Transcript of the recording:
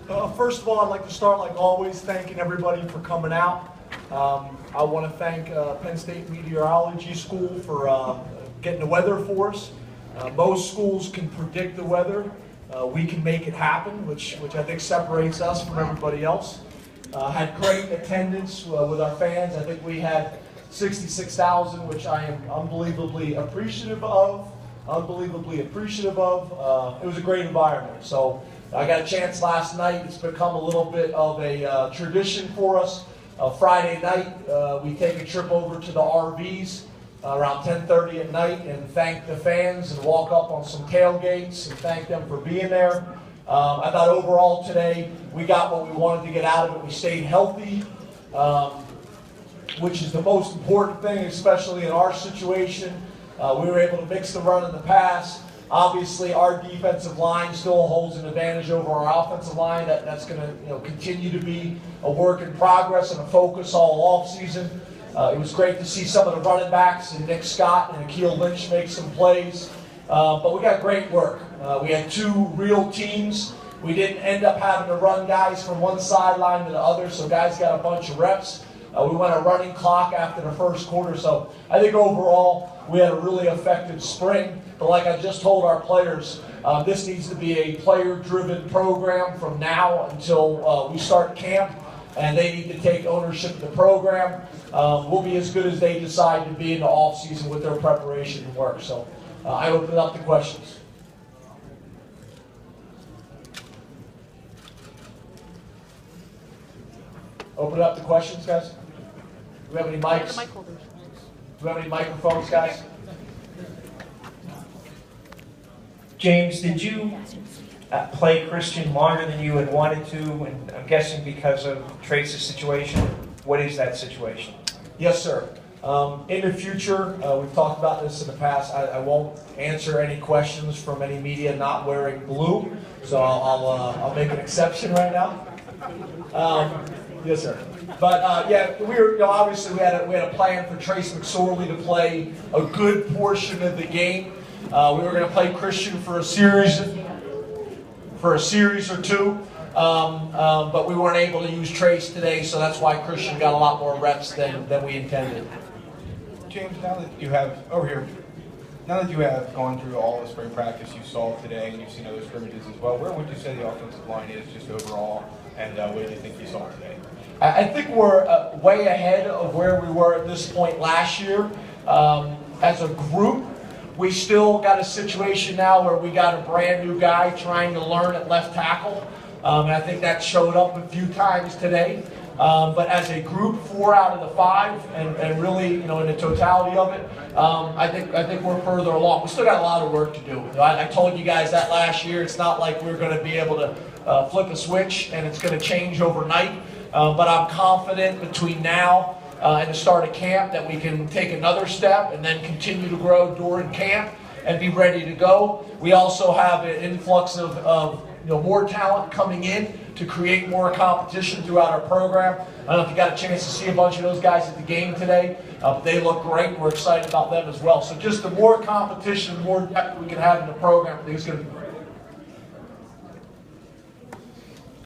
First of all, I'd like to start, like always, thanking everybody for coming out. I want to thank Penn State Meteorology School for getting the weather for us. Most schools can predict the weather. We can make it happen, which I think separates us from everybody else. Had great attendance with our fans. I think we had 66,000, which I am unbelievably appreciative of. It was a great environment. So I got a chance last night. It's become a little bit of a tradition for us. Friday night, we take a trip over to the RVs around 10:30 at night and thank the fans and walk up on some tailgates and thank them for being there. I thought overall today we got what we wanted to get out of it. We stayed healthy, which is the most important thing, especially in our situation. We were able to mix the run and the pass. Obviously, our defensive line still holds an advantage over our offensive line. That's going to continue to be a work in progress and a focus all offseason. It was great to see some of the running backs and Nick Scott and Akeel Lynch make some plays. But we got great work. We had two real teams. We didn't end up having to run guys from one sideline to the other, so guys got a bunch of reps. We went a running clock after the first quarter, so I think overall we had a really effective spring. But like I just told our players, this needs to be a player-driven program from now until we start camp, and they need to take ownership of the program. We'll be as good as they decide to be in the off-season with their preparation and work. So I open it up to questions. Open it up to questions, guys. Do we have any mics? Do we have any microphones, guys? James, did you play Christian longer than you had wanted to? And I'm guessing because of Trace's situation. What is that situation? Yes, sir. In the future, we've talked about this in the past. I won't answer any questions from any media not wearing blue, so I'll make an exception right now. Yes, sir. But yeah, we were obviously we had a plan for Trace McSorley to play a good portion of the game. We were going to play Christian for a series or two, but we weren't able to use Trace today, so that's why Christian got a lot more reps than we intended. James, now that you have gone through all the spring practice you saw today, and you've seen other scrimmages as well, where would you say the offensive line is just overall, and what do you think you saw today? I think we're way ahead of where we were at this point last year. As a group, we still got a situation now where we got a brand new guy trying to learn at left tackle. And I think that showed up a few times today. But as a group, 4 out of the 5, and really, in the totality of it, I think we're further along. We still got a lot of work to do. I told you guys that last year. It's not like we're going to be able to flip a switch and it's going to change overnight. But I'm confident between now and the start of camp that we can take another step and then continue to grow during camp and be ready to go. We also have an influx of more talent coming in to create more competition throughout our program. I don't know if you got a chance to see a bunch of those guys at the game today. They look great. We're excited about them as well. So just the more competition, the more depth we can have in the program, I think it's going to